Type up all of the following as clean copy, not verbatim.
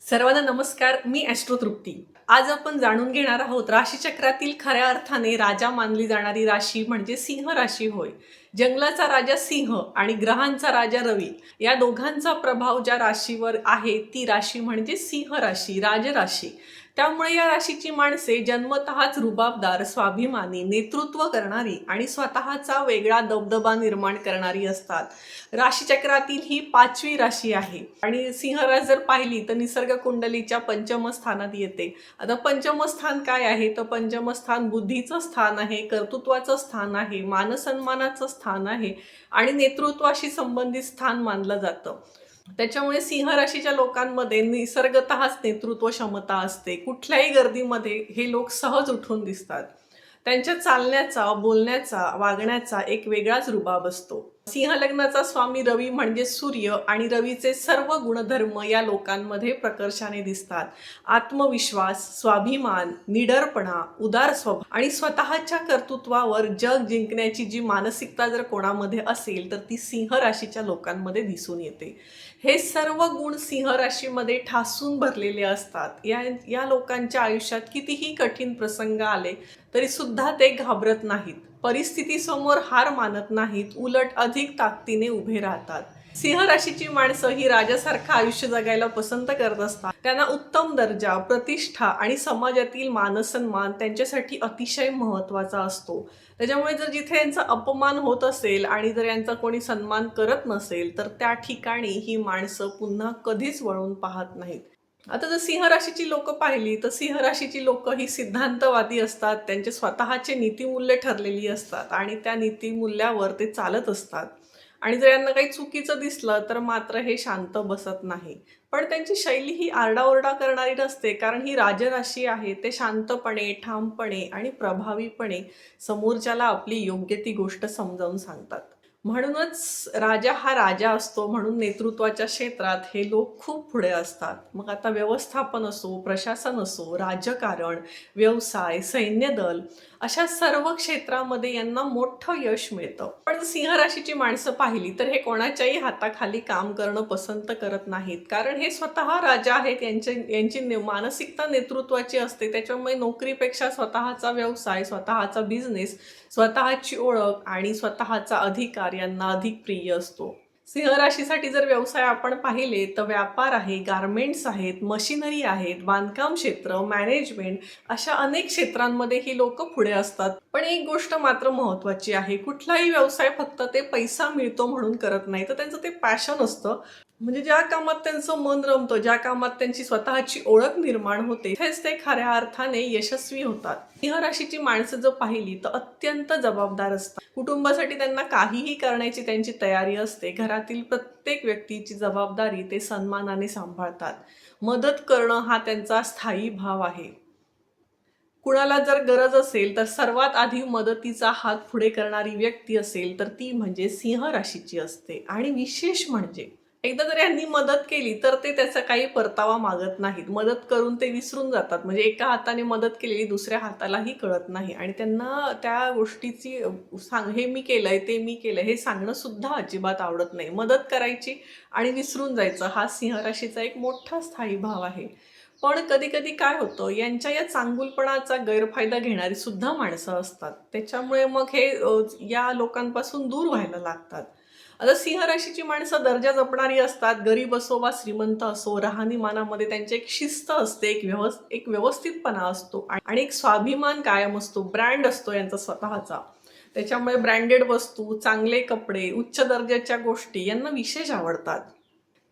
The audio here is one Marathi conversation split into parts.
सर्वांना नमस्कार. मी ॲस्ट्रो तृप्ती. आज आपण जाणून घेणार आहोत राशीचक्रातील खऱ्या अर्थाने राजा मानली जाणारी राशी म्हणजे सिंह राशी होय. जंगलाचा राजा सिंह आणि ग्रहांचा राजा रवी या दोघांचा प्रभाव ज्या राशीवर आहे ती राशी म्हणजे सिंह राशी, राजराशी. त्यामुळे या राशीची माणसे जन्मतःच रुबाबदार, स्वाभिमानी, नेतृत्व करणारी आणि स्वतःचा वेगळा दबदबा निर्माण करणारी असतात. राशीचक्रातील ही 5वी राशी आहे आणि सिंह राशी जर पाहिली तर निसर्ग कुंडलीच्या पंचम स्थानात येते. आता पंचम स्थान काय आहे तर पंचम स्थान बुद्धीचं स्थान आहे, कर्तृत्वाचं स्थान आहे, मानसन्मानाचं स्थान आहे आणि नेतृत्वाशी संबंधित स्थान मानलं जातं. त्याच्यामुळे सिंह राशीच्या लोकांमध्ये निसर्गतःच नेतृत्व क्षमता असते. कुठल्याही गर्दीमध्ये हे लोक सहज उठून दिसतात. त्यांच्या चालण्याचा, बोलण्याचा, वागण्याचा एक वेगळाच रुबाब असतो. सिंह लग्नाचा स्वामी रवी म्हणजे सूर्य आणि रवीचे सर्व गुणधर्म या लोकांमध्ये प्रकर्षाने दिसतात. आत्मविश्वास, स्वाभिमान, निडरपणा, उदार स्वभाव आणि स्वतःच्या कर्तृत्वावर जग जिंकण्याची जी मानसिकता जर कोणामध्ये असेल तर ती सिंह राशीच्या लोकांमध्ये दिसून येते. हे सर्व गुण सिंह राशीमध्ये ठासून भरलेले असतात. या लोकांच्या आयुष्यात कितीही कठीण प्रसंग आले तरी सुद्धा ते घाबरत नाहीत. परिस्थितीसमोर हार मानत नाहीत, उलट अधिक ताकदीने उभे राहतात. सिंह राशीची माणसं ही राजासारखं आयुष्य जगायला पसंत करत असतात. त्यांना उत्तम दर्जा, प्रतिष्ठा आणि समाजातील मानसन्मान त्यांच्यासाठी अतिशय महत्त्वाचा असतो. त्याच्यामुळे जर जिथे यांचा अपमान होत असेल आणि जर यांचा कोणी सन्मान करत नसेल तर त्या ठिकाणी ही माणसं पुन्हा कधीच वळून पाहत नाहीत. आता जर सिंह राशीची लोक पाहिली तर सिंह राशीची लोक ही सिद्धांतवादी असतात. त्यांचे स्वतःचे नीतिमूल्य ठरलेली असतात आणि त्या नीतिमूल्यावर ते चालत असतात. आणि जर यांना काही चुकीचं दिसलं तर मात्र हे शांत बसत नाही. पण त्यांची शैली ही आरडाओरडा करणारी नसते, कारण ही राजराशी आहे. ते शांतपणे, ठामपणे आणि प्रभावीपणे समोरच्याला आपली योग्य ती गोष्ट समजावून सांगतात. म्हणूनच राजा हा राजा असतो, म्हणून नेतृत्वाच्या क्षेत्रात हे लोक खूप पुढे असतात. मग आता व्यवस्थापन असो, प्रशासन असो, राजकारण, व्यवसाय, सैन्यदल अशा सर्व क्षेत्रामध्ये यांना मोठं यश मिळतं. पण सिंह राशीची माणसं पाहिली तर हे कोणाच्याही हाताखाली काम करणं पसंत करत नाहीत, कारण हे स्वतः राजा आहेत. यांची मानसिकता नेतृत्वाची असते. त्याच्यामुळे नोकरीपेक्षा स्वतःचा व्यवसाय, स्वतःचा बिझनेस, स्वतःची ओळख आणि स्वतःचा अधिकार यांना अधिक प्रिय असतो. सिंह राशीसाठी जर व्यवसाय आपण पाहिले तर व्यापार आहे, गारमेंट्स आहेत, मशिनरी आहेत, बांधकाम क्षेत्र, मॅनेजमेंट अशा अनेक क्षेत्रांमध्ये ही लोक पुढे असतात. पण एक गोष्ट मात्र महत्त्वाची आहे, कुठलाही व्यवसाय फक्त ते पैसा मिळतो म्हणून करत नाही, तर त्यांचं ते पॅशन असतं. म्हणजे ज्या कामात त्यांचं मन रमतं, ज्या कामात त्यांची स्वतःची ओळख निर्माण होते, तेच ते खऱ्या अर्थाने यशस्वी होतात. सिंह राशीची माणसं जर पाहिली तर अत्यंत जबाबदार असतात. कुटुंबासाठी त्यांना काहीही करण्याची त्यांची तयारी असते. घरातील प्रत्येक व्यक्तीची जबाबदारी ते सन्मानाने सांभाळतात. मदत करणं हा त्यांचा स्थायी भाव आहे. कुणाला जर गरज असेल तर सर्वात आधी मदतीचा हात पुढे करणारी व्यक्ती असेल तर ती म्हणजे सिंह राशीची असते. आणि विशेष म्हणजे एकदा जर यांनी मदत केली तर ते त्याचा काही परतावा मागत नाहीत. मदत करून ते विसरून जातात. म्हणजे एका हाताने मदत केलेली दुसऱ्या हातालाही कळत नाही आणि त्यांना त्या गोष्टीची हे मी केलंय, ते मी केलंय हे सांगणं सुद्धा अजिबात आवडत नाही. मदत करायची आणि विसरून जायचं हा सिंह राशीचा एक मोठा स्थायी भाव आहे. पण कधी कधी काय होतं, यांच्या या चांगुलपणाचा गैरफायदा घेणारी सुद्धा माणसं असतात. त्याच्यामुळे मग हे या लोकांपासून दूर व्हायला लागतात. आता सिंह राशीची माणसं दर्जा जपणारी असतात. गरीब असो वा श्रीमंत असो, राहणीमानामध्ये त्यांची एक शिस्त असते, एक व्यवस्थितपणा असतो आणि एक स्वाभिमान कायम असतो. ब्रँड असतो यांचा स्वतःचा. त्याच्यामुळे ब्रँडेड वस्तू, चांगले कपडे, उच्च दर्जाच्या गोष्टी यांना विशेष आवडतात,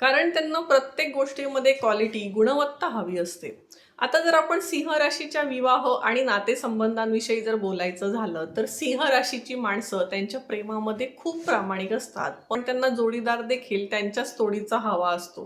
कारण त्यांना प्रत्येक गोष्टीमध्ये क्वालिटी, गुणवत्ता हवी असते. आता जर आपण सिंह राशीच्या विवाह आणि नातेसंबंधांविषयी जर बोलायचं झालं तर सिंह राशीची माणसं त्यांच्या प्रेमामध्ये खूप प्रामाणिक असतात, पण त्यांना जोडीदार देखील त्यांच्याच तोडीचा हवा असतो.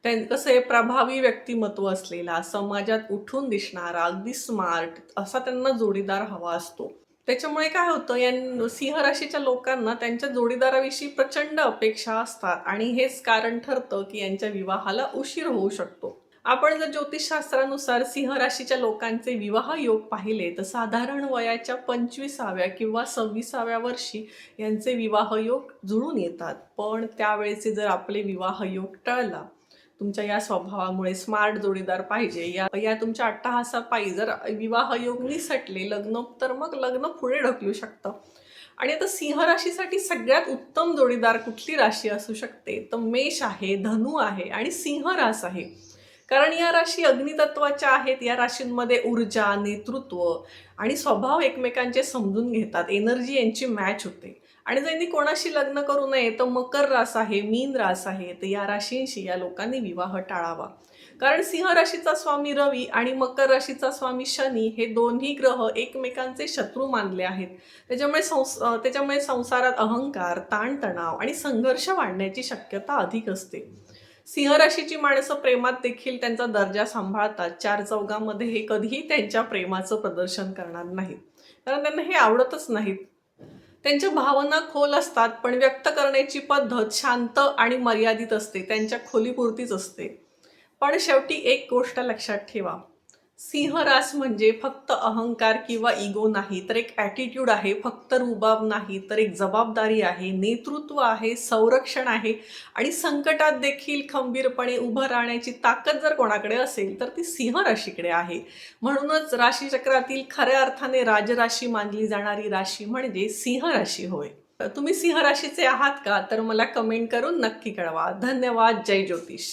कसं आहे, प्रभावी व्यक्तिमत्व असलेला, समाजात उठून दिसणारा, अगदी स्मार्ट असा त्यांना जोडीदार हवा असतो. त्याच्यामुळे काय होतं, या सिंह राशीच्या लोकांना त्यांच्या जोडीदाराविषयी प्रचंड अपेक्षा असतात आणि हेच कारण ठरतं की यांच्या विवाहाला उशीर होऊ शकतो. आपण जर ज्योतिषशास्त्रानुसार सिंह राशीच्या लोकांचे विवाह योग पाहिले तर साधारण वयाच्या 25व्या किंवा 26व्या वर्षी यांचे विवाह योग जुळून येतात. पण त्यावेळेचे जर आपले विवाह योग टळला तुमच्या या स्वभावामुळे स्मार्ट जोडीदार पाहिजे, या तुमच्या अट्टहासापायी जर विवाह योग निसटले लग्न, तर मग लग्न पुढे ढकलू शकतं. आणि आता सिंह राशीसाठी सगळ्यात उत्तम जोडीदार कुठली राशी असू शकते, तर मेष आहे, धनु आहे आणि सिंह रास आहे. कारण या राशी अग्नितत्वाच्या आहेत. या राशींमध्ये ऊर्जा, नेतृत्व आणि स्वभाव एकमेकांचे समजून घेतात. एनर्जी यांची मॅच होते. आणि ज्यांनी कोणाशी लग्न करू नये, तर मकर रास आहे, मीन रास आहे, तर या राशींशी या लोकांनी विवाह टाळावा. कारण सिंह राशीचा स्वामी रवी आणि मकर राशीचा स्वामी शनी हे दोन्ही ग्रह एकमेकांचे शत्रू मानले आहेत. त्याच्यामुळे संसारात अहंकार, ताणतणाव आणि संघर्ष वाढण्याची शक्यता अधिक असते. सिंह राशीची माणसं प्रेमात देखील त्यांचा दर्जा सांभाळतात. चार चौघामध्ये हे कधीही त्यांच्या प्रेमाचं प्रदर्शन करणार नाहीत, कारण त्यांना हे आवडतच नाहीत. त्यांच्या भावना खोल असतात, पण व्यक्त करण्याची पद्धत शांत आणि मर्यादित असते, त्यांच्या खोलीपुरतीच असते. पण शेवटी एक गोष्ट लक्षात ठेवा, सिंह रास म्हणजे फक्त अहंकार किंवा इगो नाही, तर एक ॲटिट्यूड आहे. फक्त रुबाब नाही, तर एक जबाबदारी आहे, नेतृत्व आहे, संरक्षण आहे आणि संकटात देखील खंबीरपणे उभं राहण्याची ताकद जर कोणाकडे असेल, तर ती सिंह राशीकडे आहे. म्हणूनच राशीचक्रातील खऱ्या अर्थाने राजराशी मानली जाणारी राशी म्हणजे सिंह राशी होय. तुम्ही सिंह राशीचे आहात का? तर मला कमेंट करून नक्की कळवा. धन्यवाद. जय ज्योतिष.